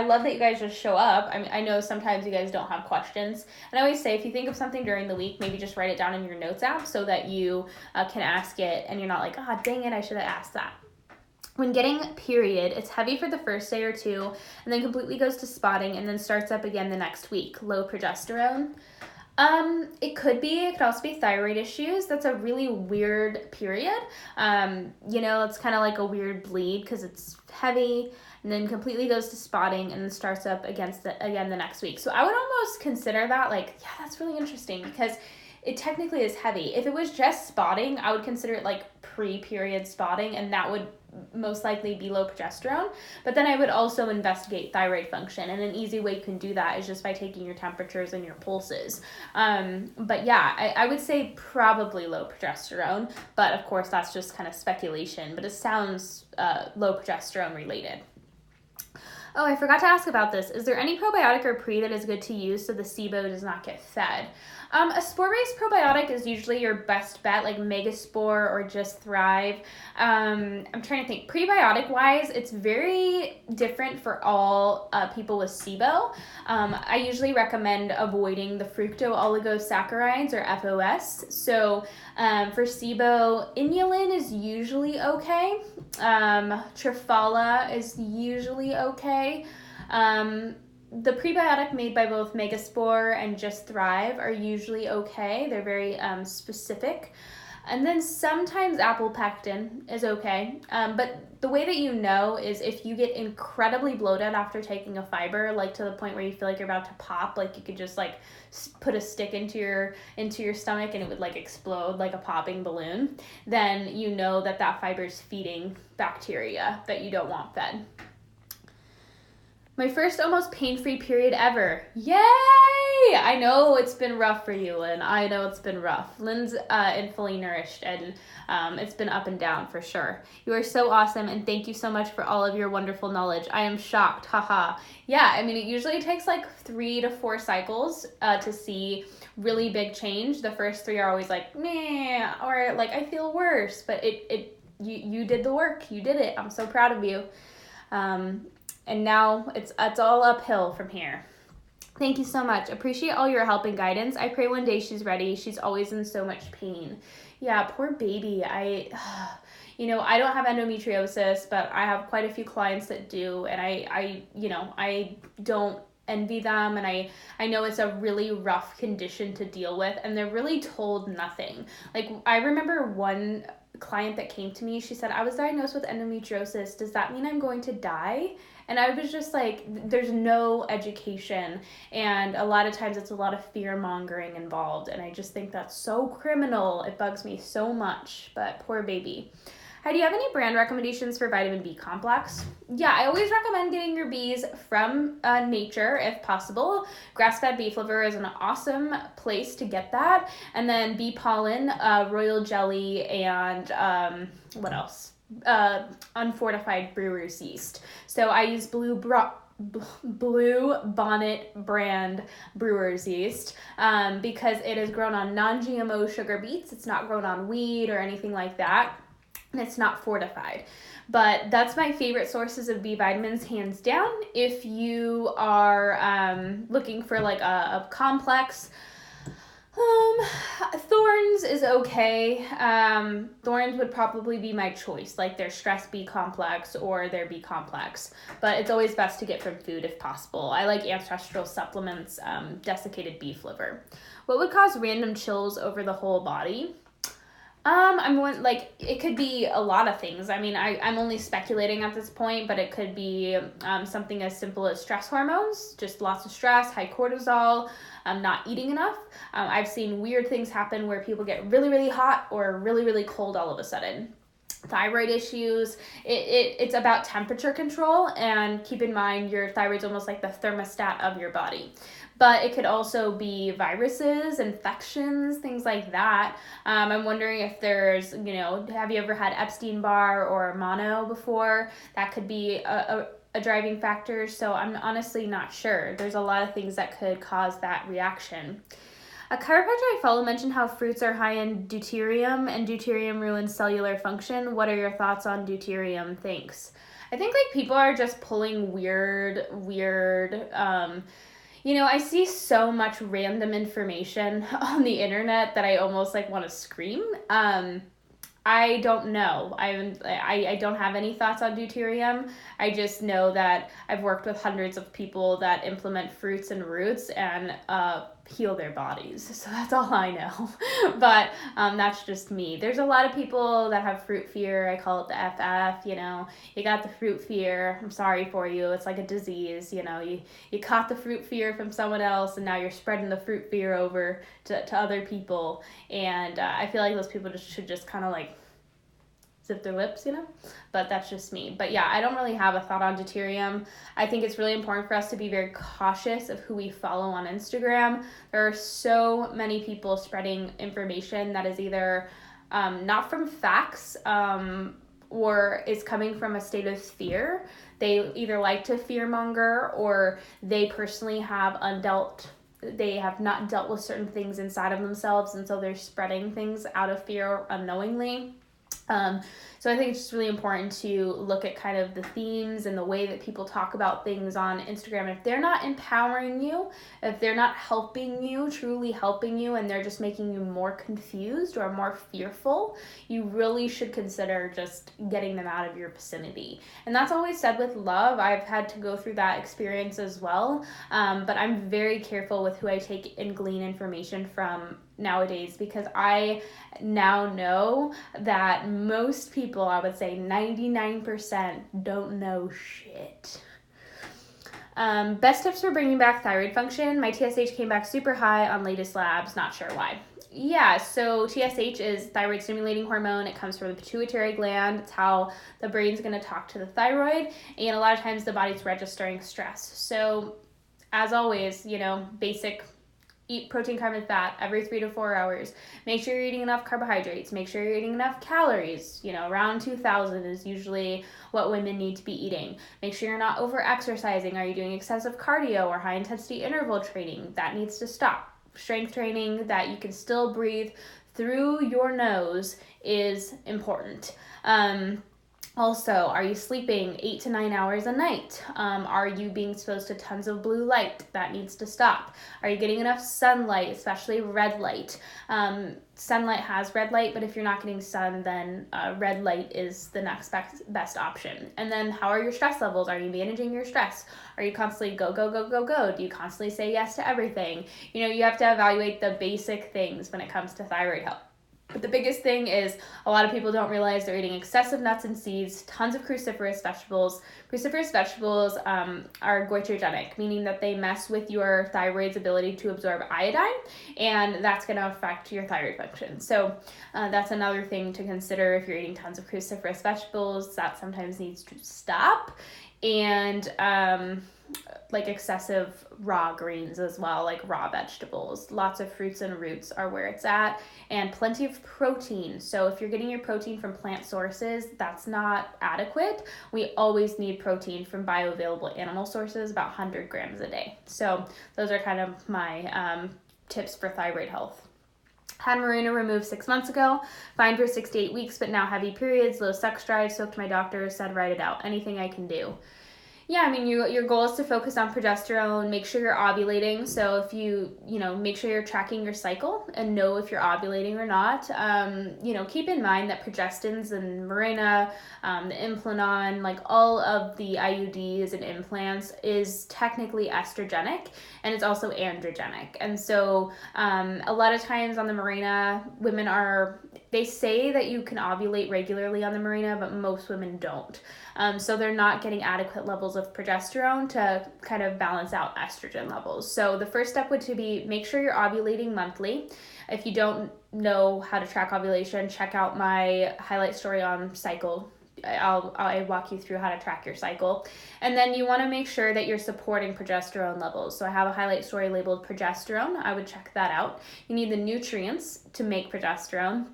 love that you guys just show up. I mean, I know sometimes you guys don't have questions. And I always say, if you think of something during the week, maybe just write it down in your notes app so that you can ask it and you're not like, dang it, I should have asked that. When getting period, it's heavy for the first day or 2 and then completely goes to spotting and then starts up again the next week. Low progesterone. It could also be thyroid issues. That's a really weird period. It's kind of like a weird bleed because it's heavy and then completely goes to spotting and then starts up again the next week. So I would almost consider that like, yeah, that's really interesting because it technically is heavy. If it was just spotting, I would consider it like pre-period spotting, and that would most likely be low progesterone. But then I would also investigate thyroid function, and an easy way you can do that is just by taking your temperatures and your pulses. But yeah, I would say probably low progesterone, but of course that's just kind of speculation, but it sounds low progesterone related. Oh, I forgot to ask about this. Is there any probiotic or pre that is good to use so the SIBO does not get fed? A spore-based probiotic is usually your best bet, like Megaspore or Just Thrive. I'm trying to think. Prebiotic-wise, it's very different for all people with SIBO. I usually recommend avoiding the fructooligosaccharides or FOS. So for SIBO, inulin is usually okay. Triphala is usually okay. The prebiotic made by both Megaspore and Just Thrive are usually okay. They're very specific. And then sometimes apple pectin is okay. But the way that you know is if you get incredibly bloated after taking a fiber, like to the point where you feel like you're about to pop, like you could just like put a stick into your stomach and it would like explode like a popping balloon, then you know that fiber is feeding bacteria that you don't want fed. My first almost pain-free period ever. Yay! I know it's been rough for you, Lynn. I know it's been rough. Lynn's in Fully Nourished, and it's been up and down for sure. You are so awesome, and thank you so much for all of your wonderful knowledge. I am shocked. Haha. Yeah, I mean, it usually takes like 3 to 4 cycles to see really big change. The first 3 are always like, meh, or like, I feel worse. But you did the work. You did it. I'm so proud of you. And now it's all uphill from here. Thank you so much. Appreciate all your help and guidance. I pray one day she's ready. She's always in so much pain. Yeah, poor baby. I don't have endometriosis, but I have quite a few clients that do, and I don't envy them, and I know it's a really rough condition to deal with, and they're really told nothing. Like, I remember one client that came to me, she said, I was diagnosed with endometriosis. Does that mean I'm going to die? And I was just like, there's no education, and a lot of times it's a lot of fear mongering involved, and I just think that's so criminal. It bugs me so much, but poor baby. Hi, do you have any brand recommendations for vitamin B complex? Yeah, I always recommend getting your bees from nature if possible. Grass-fed beef liver is an awesome place to get that. And then bee pollen, royal jelly, and what else? unfortified brewer's yeast. So I use Blue Bonnet brand brewer's yeast because it is grown on non-GMO sugar beets. It's not grown on wheat or anything like that. And it's not fortified. But that's my favorite sources of B vitamins, hands down. If you are looking for like a complex, Thorns is okay. Thorns would probably be my choice, like their stress B complex or their B complex. But it's always best to get from food if possible. I like ancestral supplements, desiccated beef liver. What would cause random chills over the whole body? It could be a lot of things. I mean, I'm only speculating at this point, but it could be something as simple as stress hormones, just lots of stress, high cortisol, not eating enough. I've seen weird things happen where people get really, really hot or really, really cold all of a sudden. Thyroid issues, it's about temperature control, and keep in mind your thyroid's almost like the thermostat of your body. But it could also be viruses, infections, things like that. I'm wondering if there's, have you ever had Epstein-Barr or mono before? That could be a driving factor. So I'm honestly not sure. There's a lot of things that could cause that reaction. A chiropractor I follow mentioned how fruits are high in deuterium, and deuterium ruins cellular function. What are your thoughts on deuterium? Thanks. I think people are just pulling weird, I see so much random information on the internet that I almost want to scream. I don't know. I don't have any thoughts on deuterium. I just know that I've worked with hundreds of people that implement fruits and roots and heal their bodies. So that's all I know. But that's just me. There's a lot of people that have fruit fear. I call it the FF, You got the fruit fear. I'm sorry for you. It's like a disease, You caught the fruit fear from someone else, and now you're spreading the fruit fear over to other people. And I feel like those people should just kind of zip their lips, but that's just me. But yeah, I don't really have a thought on deuterium. I think it's really important for us to be very cautious of who we follow on Instagram. There are so many people spreading information that is either not from facts or is coming from a state of fear. They either like to fearmonger, or they personally have they have not dealt with certain things inside of themselves, and so they're spreading things out of fear unknowingly. So I think it's just really important to look at kind of the themes and the way that people talk about things on Instagram. If they're not empowering you, if they're not helping you, truly helping you, and they're just making you more confused or more fearful, you really should consider just getting them out of your vicinity. And that's always said with love. I've had to go through that experience as well. But I'm very careful with who I take and glean information from nowadays, because I now know that most people, I would say 99%, don't know shit. Best tips for bringing back thyroid function. My TSH came back super high on latest labs, not sure why. Yeah, so TSH is thyroid stimulating hormone. It comes from the pituitary gland. It's how the brain's going to talk to the thyroid, and a lot of times the body's registering stress. So as always, basic: eat protein, carb, and fat every 3 to 4 hours. Make sure you're eating enough carbohydrates. Make sure you're eating enough calories. Around 2,000 is usually what women need to be eating. Make sure you're not over-exercising. Are you doing excessive cardio or high-intensity interval training? That needs to stop. Strength training that you can still breathe through your nose is important. Also, are you sleeping 8 to 9 hours a night? Are you being exposed to tons of blue light? That needs to stop. Are you getting enough sunlight, especially red light? Sunlight has red light, but if you're not getting sun, then red light is the next best option. And then how are your stress levels? Are you managing your stress? Are you constantly go, go, go, go, go? Do you constantly say yes to everything? You have to evaluate the basic things when it comes to thyroid health. But the biggest thing is a lot of people don't realize they're eating excessive nuts and seeds, tons of cruciferous vegetables. Cruciferous vegetables are goitrogenic, meaning that they mess with your thyroid's ability to absorb iodine, and that's going to affect your thyroid function. So that's another thing to consider if you're eating tons of cruciferous vegetables. That sometimes needs to stop. And like excessive raw greens as well, like raw vegetables. Lots of fruits and roots are where it's at, and plenty of protein. So if you're getting your protein from plant sources, that's not adequate. We always need protein from bioavailable animal sources, about 100 grams a day. So those are kind of my tips for thyroid health. Had Mirena removed 6 months ago, fine for 6 to 8 weeks, but now heavy periods, low sex drive, spoke to my doctor, said write it out. Anything I can do? Yeah, I mean, your goal is to focus on progesterone, make sure you're ovulating. So if make sure you're tracking your cycle and know if you're ovulating or not. Keep in mind that progestins and Mirena, the Implanon, like all of the IUDs and implants is technically estrogenic, and it's also androgenic. And so a lot of times on the Mirena, they say that you can ovulate regularly on the Mirena, but most women don't. So they're not getting adequate levels of progesterone to kind of balance out estrogen levels. So the first step would be make sure you're ovulating monthly. If you don't know how to track ovulation, check out my highlight story on cycle. I'll walk you through how to track your cycle. And then you want to make sure that you're supporting progesterone levels. So I have a highlight story labeled progesterone. I would check that out. You need the nutrients to make progesterone.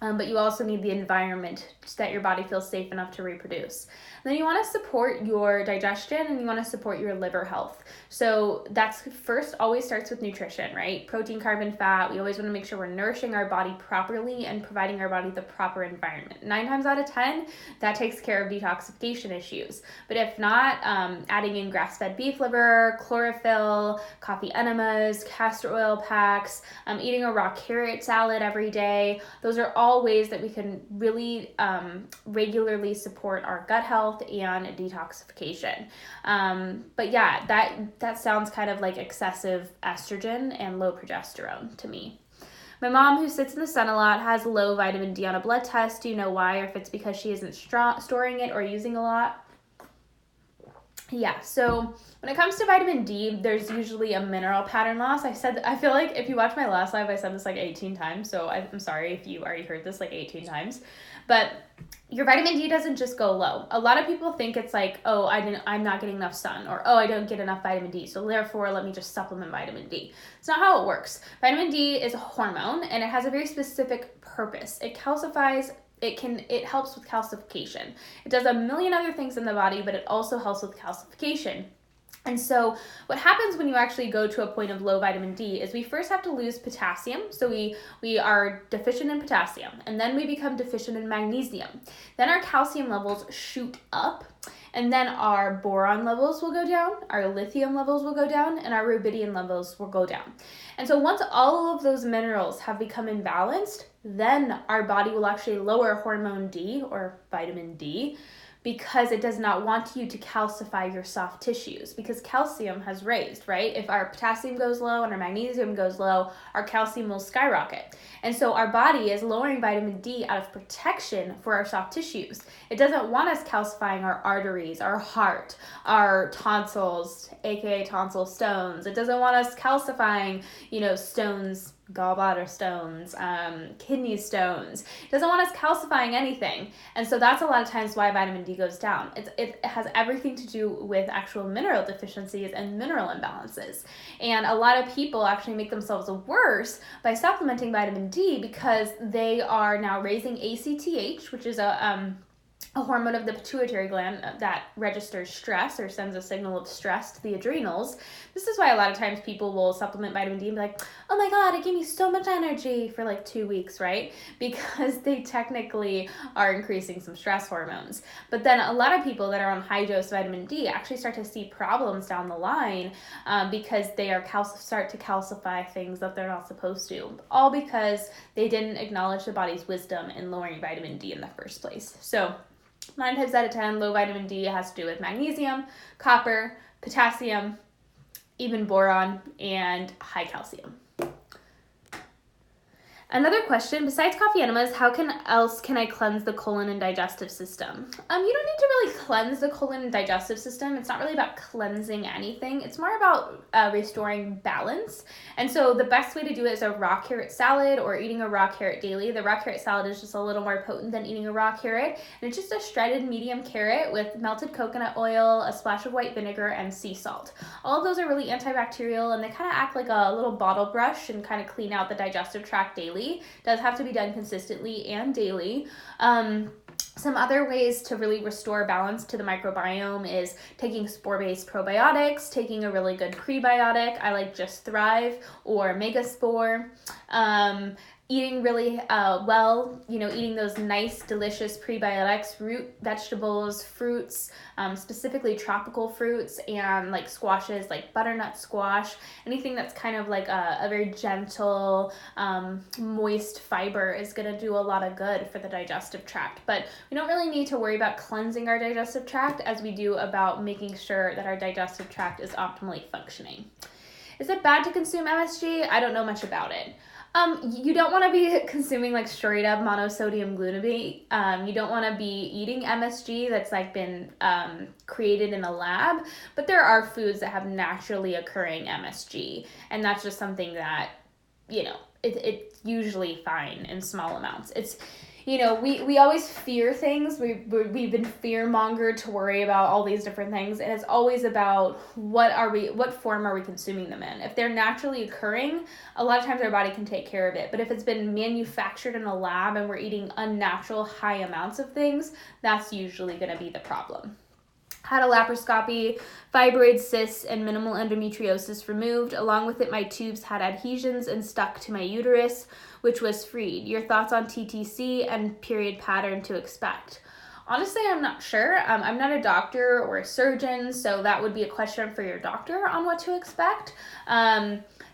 But you also need the environment so that your body feels safe enough to reproduce. And then you want to support your digestion, and you want to support your liver health. So that's first always starts with nutrition, right? Protein, carb, fat. We always want to make sure we're nourishing our body properly and providing our body the proper environment. 9 times out of 10, that takes care of detoxification issues. But if not, adding in grass-fed beef liver, chlorophyll, coffee enemas, castor oil packs, eating a raw carrot salad every day. Those are all ways that we can really regularly support our gut health and detoxification. But yeah, that sounds kind of like excessive estrogen and low progesterone to me. My mom, who sits in the sun a lot, has low vitamin D on a blood test. Do you know why, or if it's because she isn't storing it or using a lot? Yeah, so when it comes to vitamin D, there's usually a mineral pattern loss. I feel like if you watch my last live, I said this like 18 times, so I'm sorry if you already heard this like 18 times. But your vitamin D doesn't just go low. A lot of people think it's like, oh, I'm not getting enough sun, or oh, I don't get enough vitamin D, so therefore let me just supplement vitamin D. It's not how it works. Vitamin D is a hormone, and it has a very specific purpose. It calcifies. It helps with calcification. It does a million other things in the body, but it also helps with calcification. And so what happens when you actually go to a point of low vitamin D is we first have to lose potassium. So we are deficient in potassium, and then we become deficient in magnesium. Then our calcium levels shoot up, and then our boron levels will go down, our lithium levels will go down, and our rubidium levels will go down. And so once all of those minerals have become imbalanced, then our body will actually lower hormone D, or vitamin D, because it does not want you to calcify your soft tissues, because calcium has raised, right? If our potassium goes low and our magnesium goes low, our calcium will skyrocket. And so our body is lowering vitamin D out of protection for our soft tissues. It doesn't want us calcifying our arteries, our heart, our tonsils, aka tonsil stones. It doesn't want us calcifying, stones, gallbladder stones, kidney stones. It doesn't want us calcifying anything. And so that's a lot of times why vitamin D goes down. It has everything to do with actual mineral deficiencies and mineral imbalances. And a lot of people actually make themselves worse by supplementing vitamin D because they are now raising ACTH, which is a hormone of the pituitary gland that registers stress or sends a signal of stress to the adrenals. This is why a lot of times people will supplement vitamin D and be like, oh my God, it gave me so much energy for like 2 weeks, right? Because they technically are increasing some stress hormones. But then a lot of people that are on high dose vitamin D actually start to see problems down the line because they are start to calcify things that they're not supposed to, all because they didn't acknowledge the body's wisdom in lowering vitamin D in the first place. So 9 times out of 10, low vitamin D has to do with magnesium, copper, potassium, even boron, and high calcium. Another question, besides coffee enemas, how else can I cleanse the colon and digestive system? You don't need to really cleanse the colon and digestive system. It's not really about cleansing anything. It's more about restoring balance. And so the best way to do it is a raw carrot salad or eating a raw carrot daily. The raw carrot salad is just a little more potent than eating a raw carrot. And it's just a shredded medium carrot with melted coconut oil, a splash of white vinegar, and sea salt. All of those are really antibacterial, and they kind of act like a little bottle brush and kind of clean out the digestive tract daily. Does have to be done consistently and daily. Some other ways to really restore balance to the microbiome is taking spore-based probiotics, taking a really good prebiotic. I like Just Thrive or Megaspore. Eating really well, eating those nice, delicious prebiotics, root vegetables, fruits, specifically tropical fruits, and like squashes, like butternut squash, anything that's kind of like a very gentle, moist fiber is going to do a lot of good for the digestive tract. But we don't really need to worry about cleansing our digestive tract as we do about making sure that our digestive tract is optimally functioning. Is it bad to consume MSG? I don't know much about it. You don't want to be consuming like straight up monosodium glutamate. You don't want to be eating MSG that's like been created in a lab, but there are foods that have naturally occurring MSG, and that's just something that, it's usually fine in small amounts. It's, we always fear things. We've been fear-mongered to worry about all these different things, and it's always about what form are we consuming them in. If they're naturally occurring, a lot of times our body can take care of it. But if it's been manufactured in a lab and we're eating unnatural high amounts of things, that's usually going to be the problem. Had a laparoscopy, fibroid cysts, and minimal endometriosis removed. Along with it, my tubes had adhesions and stuck to my uterus, which was freed. Your thoughts on TTC and period pattern to expect? Honestly, I'm not sure. I'm not a doctor or a surgeon, so that would be a question for your doctor on what to expect.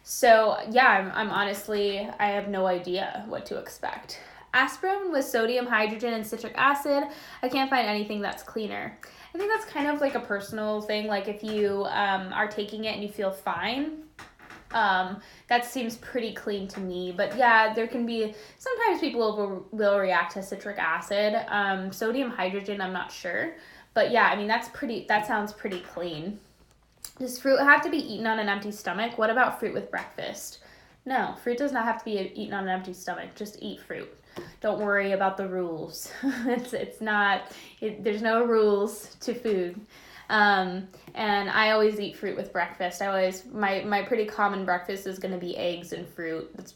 So yeah, I'm honestly, I have no idea what to expect. Aspirin with sodium, hydrogen, and citric acid. I can't find anything that's cleaner. I think that's kind of like a personal thing. Like if you are taking it and you feel fine, that seems pretty clean to me. But yeah, there can be, sometimes people will react to citric acid. Sodium, hydrogen, I'm not sure. But yeah, I mean, that sounds pretty clean. Does fruit have to be eaten on an empty stomach? What about fruit with breakfast? No, fruit does not have to be eaten on an empty stomach. Just eat fruit. Don't worry about the rules. There's no rules to food. And I always eat fruit with breakfast. My pretty common breakfast is going to be eggs and fruit.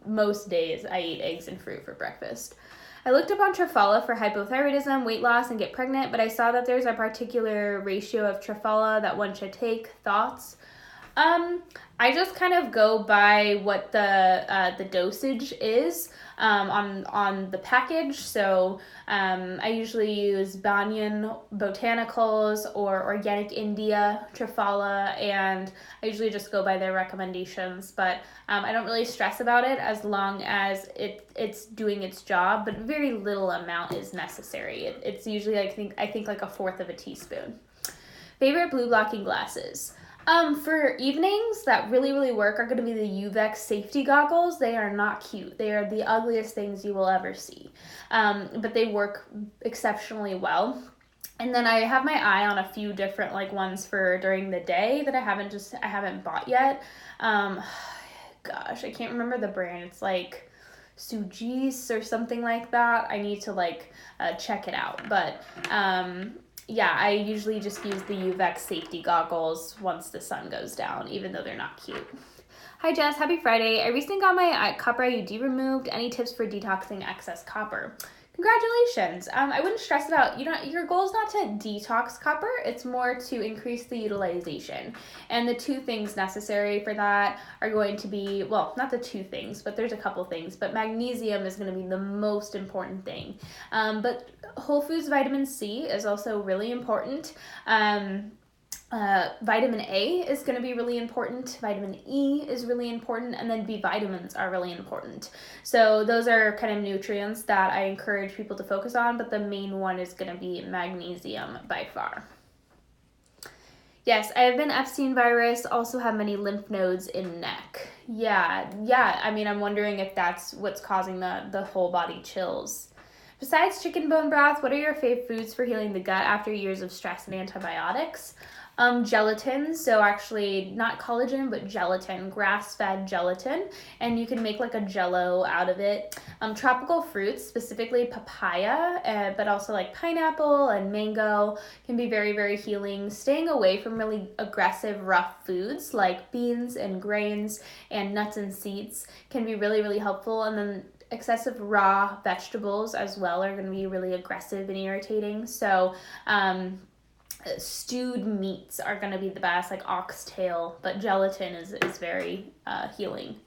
Most days I eat eggs and fruit for breakfast. I looked up on Trufala for hypothyroidism, weight loss, and get pregnant, but I saw that there's a particular ratio of Trufala that one should take. Thoughts? I just kind of go by what the dosage is on the package. So I usually use Banyan Botanicals or Organic India Trufala, and I usually just go by their recommendations. But I don't really stress about it as long as it's doing its job. But very little amount is necessary. It's usually I think like 1/4 of a teaspoon. Favorite blue blocking glasses. For evenings that really, really work are going to be the UVEX safety goggles. They are not cute. They are the ugliest things you will ever see. But they work exceptionally well. And then I have my eye on a few different ones for during the day that I haven't bought yet. Gosh, I can't remember the brand. It's like Sujis or something like that. I need to check it out. But yeah, I usually just use the UVEX safety goggles once the sun goes down, even though they're not cute. Hi Jess, happy Friday. I recently got my copper IUD removed. Any tips for detoxing excess copper? Congratulations. I wouldn't stress about, your goal is not to detox copper. It's more to increase the utilization. And the two things necessary for that are going to be, well, not the two things, but there's a couple things, but magnesium is going to be the most important thing. But whole foods vitamin C is also really important. Vitamin A is going to be really important. Vitamin E is really important, and then B vitamins are really important. So those are kind of nutrients that I encourage people to focus on, but the main one is going to be magnesium by far. Yes, I have been Epstein virus, also have many lymph nodes in neck. Yeah. I mean, I'm wondering if that's what's causing the whole body chills. Besides chicken bone broth, what are your fave foods for healing the gut after years of stress and antibiotics? Gelatin, so actually not collagen, but gelatin, grass-fed gelatin, and you can make like a jello out of it. Tropical fruits, specifically papaya, but also like pineapple and mango, can be very, very healing. Staying away from really aggressive, rough foods like beans and grains and nuts and seeds can be really, really helpful. And then excessive raw vegetables as well are going to be really aggressive and irritating. So, stewed meats are going to be the best, like oxtail, but gelatin is very healing.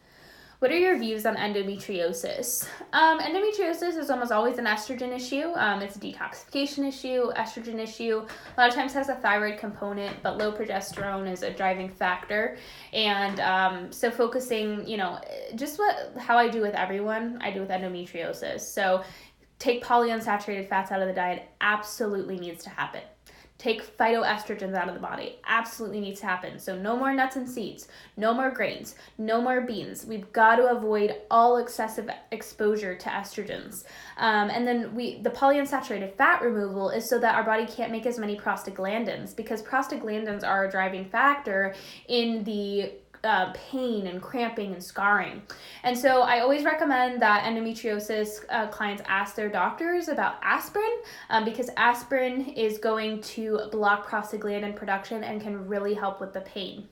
What are your views on endometriosis? Endometriosis is almost always an estrogen issue. It's a detoxification issue, estrogen issue. A lot of times has a thyroid component, but low progesterone is a driving factor. And so focusing, just how I do with everyone, I do with endometriosis. So take polyunsaturated fats out of the diet, absolutely needs to happen. Take phytoestrogens out of the body. Absolutely needs to happen. So no more nuts and seeds, no more grains, no more beans. We've got to avoid all excessive exposure to estrogens. And then the polyunsaturated fat removal is so that our body can't make as many prostaglandins, because prostaglandins are a driving factor in the pain and cramping and scarring. And so I always recommend that endometriosis clients ask their doctors about aspirin, because aspirin is going to block prostaglandin production and can really help with the pain.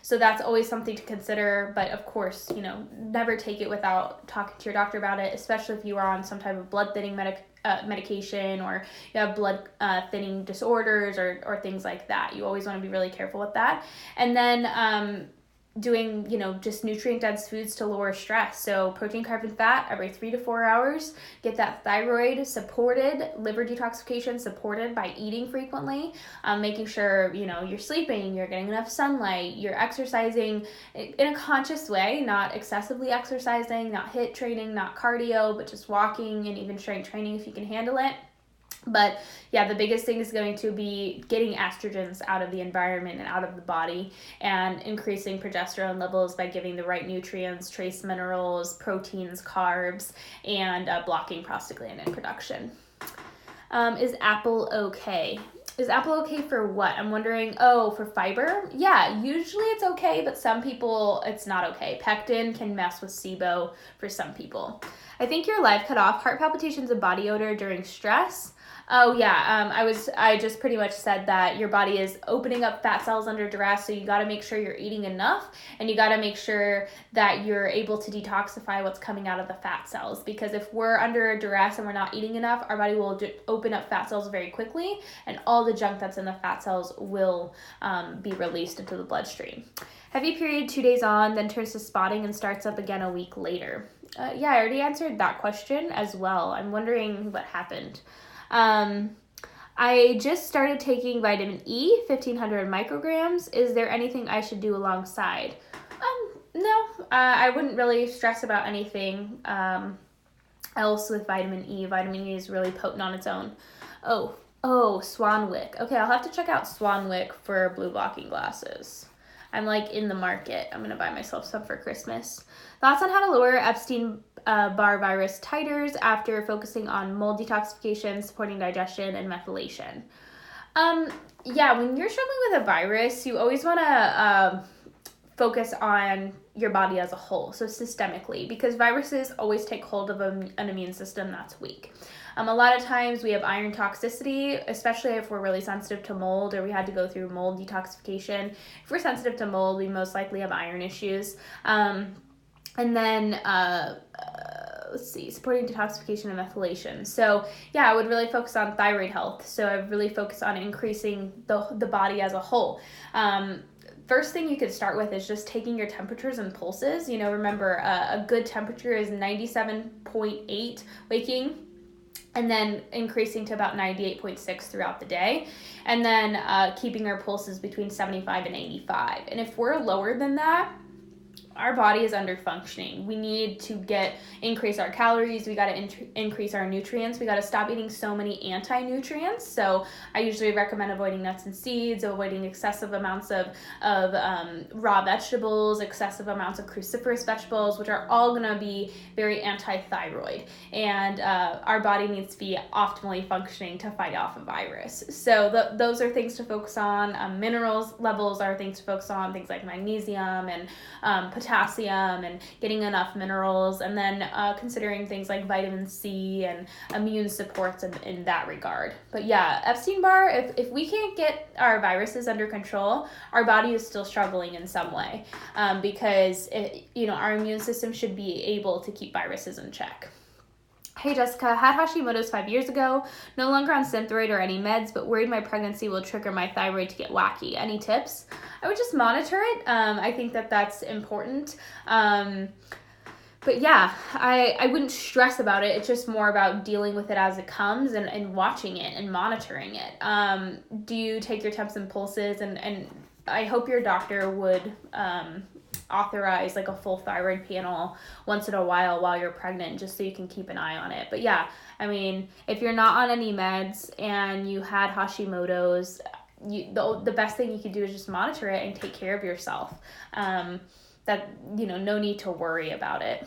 So that's always something to consider, but of course, never take it without talking to your doctor about it, especially if you are on some type of blood thinning medication, or you have blood thinning disorders or things like that. You always want to be really careful with that. And then doing, just nutrient dense foods to lower stress. So protein, carb, and fat every 3 to 4 hours. Get that thyroid supported, liver detoxification supported by eating frequently, making sure, you're sleeping, you're getting enough sunlight, you're exercising in a conscious way, not excessively exercising, not HIIT training, not cardio, but just walking and even strength training if you can handle it. But yeah, the biggest thing is going to be getting estrogens out of the environment and out of the body, and increasing progesterone levels by giving the right nutrients, trace minerals, proteins, carbs, and blocking prostaglandin production. Is apple okay? Is apple okay for what? I'm wondering, for fiber? Yeah, usually it's okay, but some people it's not okay. Pectin can mess with SIBO for some people. I think your live cut off. Heart palpitations and body odor during stress. Oh yeah, I just pretty much said that your body is opening up fat cells under duress, so you got to make sure you're eating enough, and you got to make sure that you're able to detoxify what's coming out of the fat cells, because if we're under duress and we're not eating enough, our body will open up fat cells very quickly, and all the junk that's in the fat cells will be released into the bloodstream. Heavy period 2 days on, then turns to spotting and starts up again a week later. Yeah, I already answered that question as well. I'm wondering what happened. I just started taking vitamin E, 1500 micrograms. Is there anything I should do alongside? No, I wouldn't really stress about anything else with vitamin E. Vitamin E is really potent on its own. Oh, Swanwick. Okay, I'll have to check out Swanwick for blue blocking glasses. I'm in the market. I'm going to buy myself some for Christmas. Thoughts on how to lower Epstein-Barr virus titers after focusing on mold detoxification, supporting digestion, and methylation. Yeah, when you're struggling with a virus, you always want to focus on your body as a whole, so systemically, because viruses always take hold of an immune system that's weak. A lot of times we have iron toxicity, especially if we're really sensitive to mold or we had to go through mold detoxification. If we're sensitive to mold, we most likely have iron issues. And then, supporting detoxification and methylation. So yeah, I would really focus on thyroid health. So I would really focus on increasing the body as a whole. First thing you could start with is just taking your temperatures and pulses. Remember, a good temperature is 97.8 waking, and then increasing to about 98.6 throughout the day. And then keeping our pulses between 75 and 85. And if we're lower than that, our body is under functioning. We need to increase our calories. We got to increase our nutrients. We got to stop eating so many anti-nutrients. So I usually recommend avoiding nuts and seeds, avoiding excessive amounts of raw vegetables, excessive amounts of cruciferous vegetables, which are all going to be very anti-thyroid. And our body needs to be optimally functioning to fight off a virus. So those are things to focus on. Minerals levels are things to focus on, things like magnesium and potassium, and getting enough minerals, and then considering things like vitamin C and immune supports in that regard. But yeah, Epstein-Barr, if we can't get our viruses under control, our body is still struggling in some way, because our immune system should be able to keep viruses in check. Hey Jessica, had Hashimoto's 5 years ago, no longer on Synthroid or any meds, but worried my pregnancy will trigger my thyroid to get wacky. Any tips? I would just monitor it. I think that's important. But yeah, I wouldn't stress about it. It's just more about dealing with it as it comes and watching it and monitoring it. Do you take your temps and pulses? And I hope your doctor would authorize like a full thyroid panel once in a while you're pregnant, just so you can keep an eye on it. But yeah, I mean, if you're not on any meds and you had Hashimoto's, the best thing you can do is just monitor it and take care of yourself. No need to worry about it.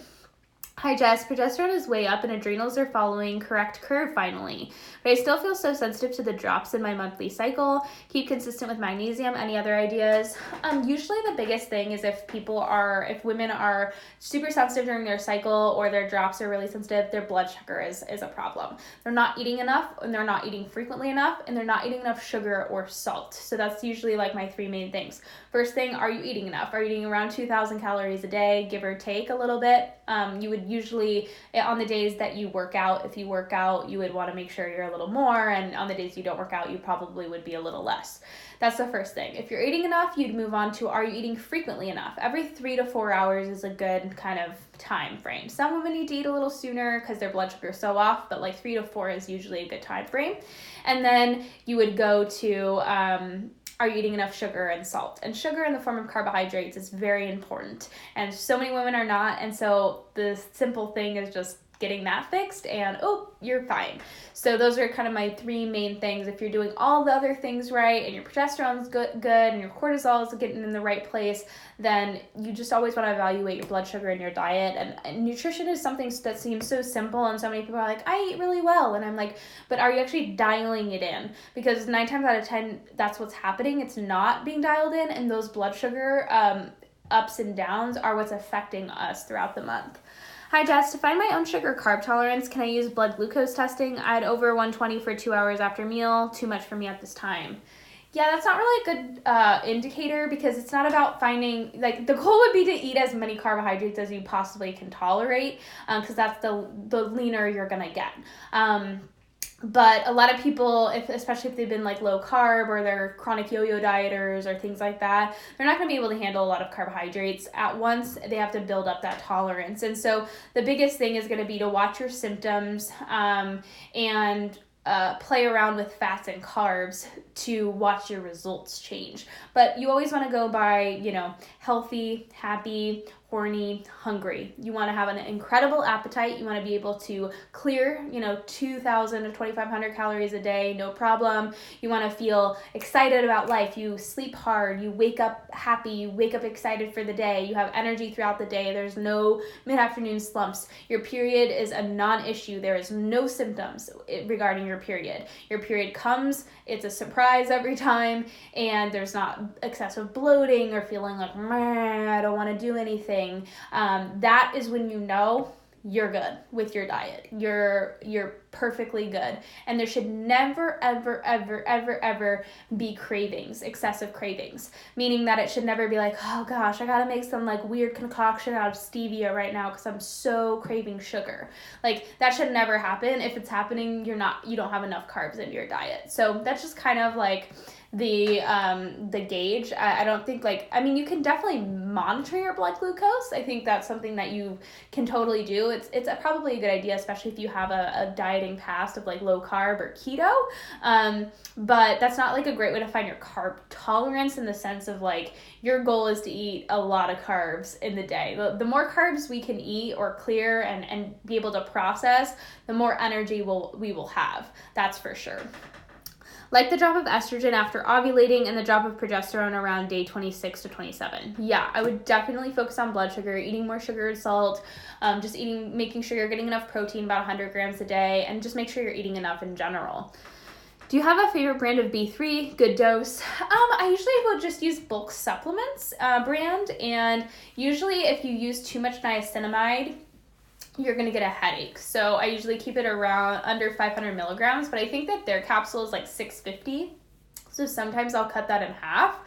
Hi Jess, progesterone is way up and adrenals are following correct curve finally, but I still feel so sensitive to the drops in my monthly cycle. Keep consistent with magnesium. Any other ideas? Usually the biggest thing is if women are super sensitive during their cycle, or their drops are really sensitive, their blood sugar is a problem. They're not eating enough, and they're not eating frequently enough, and they're not eating enough sugar or salt. So that's usually like my three main things. First thing, are you eating enough? Are you eating around 2,000 calories a day, give or take a little bit? You would usually, on the days that you work out, if you work out, you would want to make sure you're a little more, and on the days you don't work out, you probably would be a little less. That's the first thing. If you're eating enough, you'd move on to, are you eating frequently enough? Every 3 to 4 hours is a good kind of time frame. Some women need to eat a little sooner because their blood sugar is so off, but like 3 to 4 is usually a good time frame. And then you would go to, are you eating enough sugar and salt? And sugar in the form of carbohydrates is very important. And so many women are not. And so the simple thing is just getting that fixed, and you're fine. So those are kind of my three main things. If you're doing all the other things right, and your progesterone's good and your cortisol is getting in the right place, then you just always want to evaluate your blood sugar and your diet. And nutrition is something that seems so simple, and so many people are like, I eat really well. And I'm like, but are you actually dialing it in? Because 9 times out of 10, that's what's happening. It's not being dialed in, and those blood sugar ups and downs are what's affecting us throughout the month. Hi Jess, to find my own sugar carb tolerance, can I use blood glucose testing? I had over 120 for 2 hours after meal, too much for me at this time. Yeah, that's not really a good indicator, because it's not about finding, like, the goal would be to eat as many carbohydrates as you possibly can tolerate, because that's the leaner you're gonna get. But a lot of people, especially if they've been like low carb, or they're chronic yo-yo dieters or things like that, they're not going to be able to handle a lot of carbohydrates at once. They have to build up that tolerance. And so the biggest thing is going to be to watch your symptoms and play around with fats and carbs to watch your results change. But you always want to go by, healthy, happy, horny, hungry. You want to have an incredible appetite. You want to be able to clear, 2,000 to 2,500 calories a day, no problem. You want to feel excited about life. You sleep hard. You wake up happy. You wake up excited for the day. You have energy throughout the day. There's no mid-afternoon slumps. Your period is a non-issue. There is no symptoms regarding your period. Your period comes, it's a surprise every time, and there's not excessive bloating or feeling like, I don't want to do anything. That is when you know you're good with your diet. You're perfectly good. And there should never, ever, ever, ever, ever be cravings, excessive cravings. Meaning that it should never be like, oh gosh, I gotta make some like weird concoction out of stevia right now because I'm so craving sugar. Like, that should never happen. If it's happening, you don't have enough carbs in your diet. So that's just kind of like the gauge. I don't think like, I mean, you can definitely monitor your blood glucose. I think that's something that you can totally do. It's probably a good idea, especially if you have a dieting past of like low carb or keto. But that's not like a great way to find your carb tolerance, in the sense of like your goal is to eat a lot of carbs in the day. The more carbs we can eat or clear and be able to process, the more energy we will have. That's for sure. Like the drop of estrogen after ovulating and the drop of progesterone around day 26 to 27. Yeah, I would definitely focus on blood sugar, eating more sugar and salt, making sure you're getting enough protein, about 100 grams a day, and just make sure you're eating enough in general. Do you have a favorite brand of B3? Good dose. I usually will just use bulk supplements brand, and usually if you use too much niacinamide, you're going to get a headache. So I usually keep it around under 500 milligrams, but I think that their capsule is like 650. So sometimes I'll cut that in half.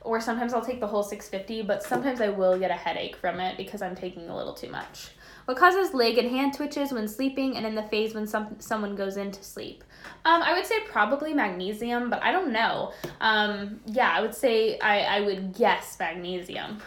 Or sometimes I'll take the whole 650, but sometimes I will get a headache from it because I'm taking a little too much. What causes leg and hand twitches when sleeping and in the phase when someone goes into sleep? I would say probably magnesium, but I don't know. Yeah, I would say I would guess magnesium.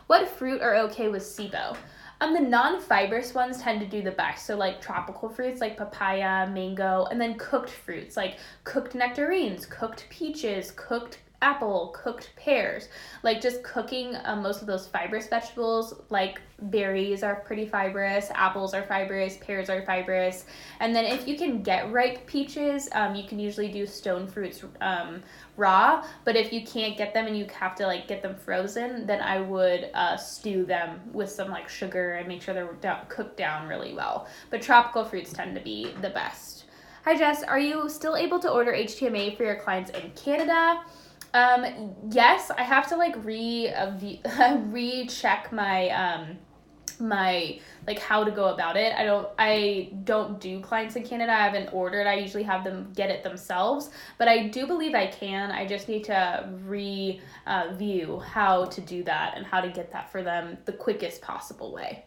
What fruit are okay with SIBO? The non-fibrous ones tend to do the best. So like tropical fruits like papaya, mango, and then cooked fruits like cooked nectarines, cooked peaches, cooked apple, cooked pears. Like just cooking most of those fibrous vegetables, like berries are pretty fibrous, apples are fibrous, pears are fibrous. And then if you can get ripe peaches, you can usually do stone fruits raw. But if you can't get them and you have to like get them frozen, then I would stew them with some like sugar and make sure they're cooked down really well. But tropical fruits tend to be the best. Hi Jess, are you still able to order HTMA for your clients in Canada? Yes, I have to like recheck my my like how to go about it. I don't do clients in Canada. I haven't ordered. I usually have them get it themselves, but I do believe I can. I just need to review how to do that and how to get that for them the quickest possible way.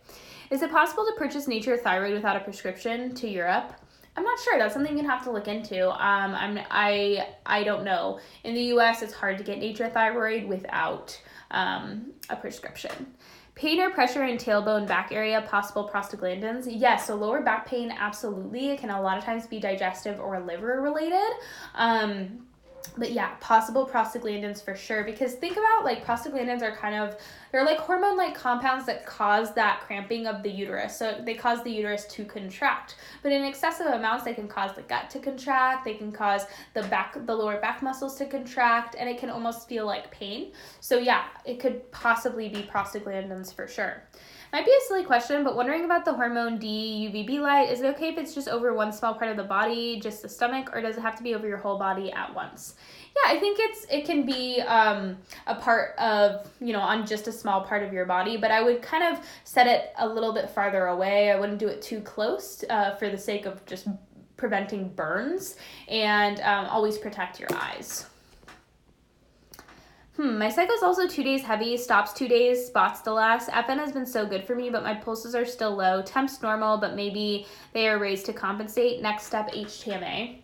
Is it possible to purchase Nature Thyroid without a prescription to Europe? I'm not sure. That's something you'd have to look into. I don't know. In the US, it's hard to get Nature Thyroid without a prescription. Pain or pressure in tailbone, back area, possible prostaglandins? Yes, so lower back pain, absolutely. It can a lot of times be digestive or liver related. But yeah, possible prostaglandins for sure, because think about like prostaglandins are they're like hormone-like compounds that cause that cramping of the uterus. So they cause the uterus to contract, but in excessive amounts, they can cause the gut to contract. They can cause the lower back muscles to contract, and it can almost feel like pain. So yeah, it could possibly be prostaglandins for sure. Might be a silly question, but wondering about the hormone D UVB light. Is it okay if it's just over one small part of the body, just the stomach, or does it have to be over your whole body at once? Yeah, I think it can be a part of, on just a small part of your body, but I would kind of set it a little bit farther away. I wouldn't do it too close for the sake of just preventing burns, and always protect your eyes. My cycle's also 2 days heavy, stops 2 days, spots the last. FN has been so good for me, but my pulses are still low. Temps normal, but maybe they are raised to compensate. Next step, HTMA.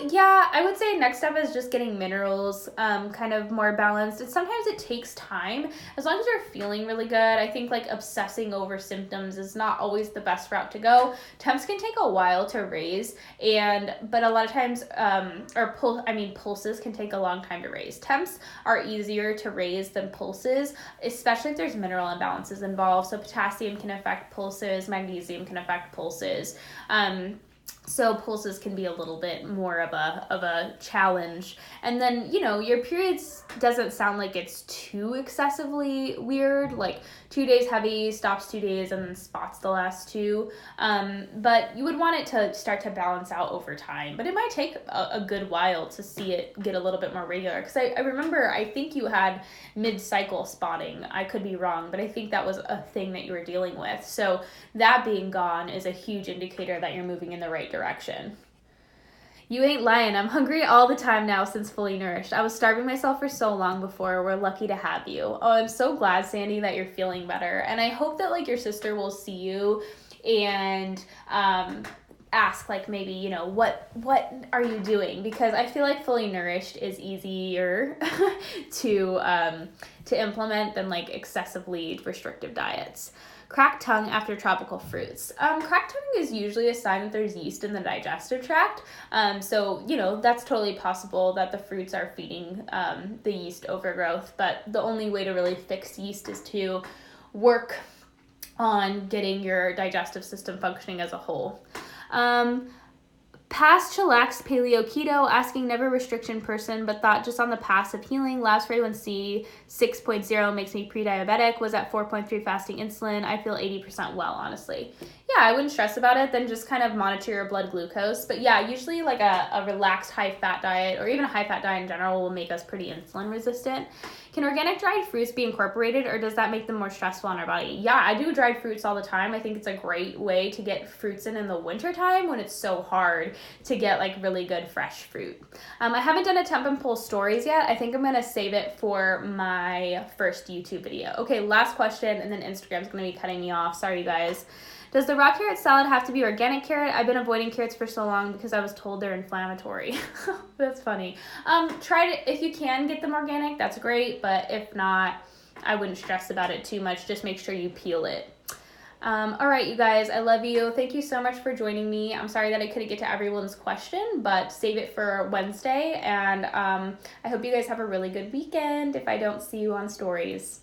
Yeah, I would say next step is just getting minerals kind of more balanced. Sometimes it takes time. As long as you're feeling really good, I think like obsessing over symptoms is not always the best route to go. Temps can take a while to raise, but a lot of times, pulses can take a long time to raise. Temps are easier to raise than pulses, especially if there's mineral imbalances involved. So potassium can affect pulses, magnesium can affect pulses. So pulses can be a little bit more of a challenge. And then, your periods doesn't sound like it's too excessively weird, like 2 days heavy, stops 2 days, and then spots the last 2. But you would want it to start to balance out over time. But it might take a good while to see it get a little bit more regular. Because I remember, I think you had mid-cycle spotting. I could be wrong, but I think that was a thing that you were dealing with. So that being gone is a huge indicator that you're moving in the right direction. You ain't lying. I'm hungry all the time now since Fully Nourished. I was starving myself for so long before. We're lucky to have you. Oh, I'm so glad, Sandy, that you're feeling better. And I hope that your sister will see you and ask like maybe, you know, what are you doing? Because I feel like fully nourished is easier to implement than like excessively restrictive diets. Cracked tongue after tropical fruits. Cracked tongue is usually a sign that there's yeast in the digestive tract. So, you know, that's totally possible that the fruits are feeding the yeast overgrowth. But the only way to really fix yeast is to work on getting your digestive system functioning as a whole. Past chillaxed paleo keto, asking never restriction person, but thought just on the passive healing. Labs for A1C 6.0 makes me pre-diabetic. Was at 4.3 fasting insulin. I feel 80% well, honestly. Yeah, I wouldn't stress about it. Then just kind of monitor your blood glucose. But yeah, usually like a relaxed high-fat diet or even a high-fat diet in general will make us pretty insulin resistant. Can organic dried fruits be incorporated, or does that make them more stressful on our body? Yeah, I do dried fruits all the time. I think it's a great way to get fruits in the wintertime when it's so hard to get like really good fresh fruit. I haven't done a temp and pull stories yet. I think I'm going to save it for my first YouTube video. Okay, last question, and then Instagram's going to be cutting me off. Sorry, you guys. Does the raw carrot salad have to be organic carrot? I've been avoiding carrots for so long because I was told they're inflammatory. That's funny. Try to, if you can get them organic, that's great. But if not, I wouldn't stress about it too much. Just make sure you peel it. All right, you guys, I love you. Thank you so much for joining me. I'm sorry that I couldn't get to everyone's question, but save it for Wednesday. And I hope you guys have a really good weekend if I don't see you on stories.